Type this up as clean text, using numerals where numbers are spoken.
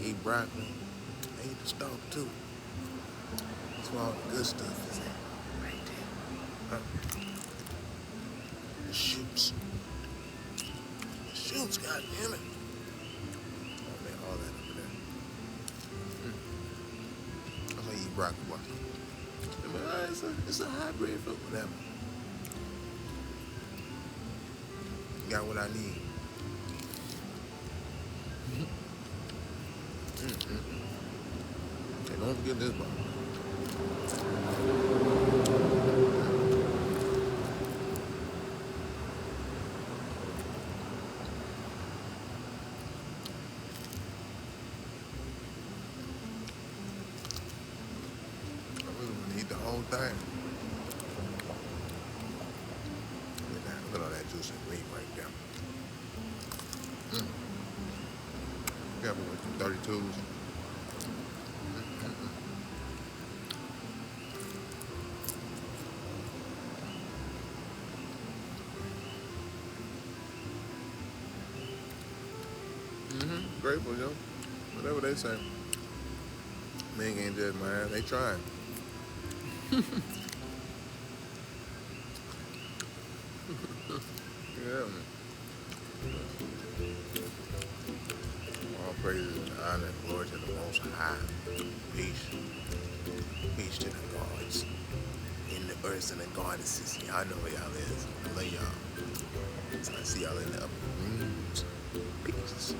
eat broccoli. I eat the stalk too. That's where all the good stuff is at. Right there. The shoots. The shoots, goddammit. Oh man, all that over there. That's why you eat broccoli, boy. I mean, it's a hybrid fruit, whatever. Got what I need. Okay, don't forget this one. I really want to eat the whole thing. Look at all that juice and meat right there. Got me with some 32s. Grateful, yo. Whatever they say. Men ain't just man. They trying. Yeah. All praises and honor and glory to the Most High. Peace. Peace to the gods. In the earths and the goddesses. Y'all know where y'all is. I love y'all. So I see y'all in the upper rooms. Peace.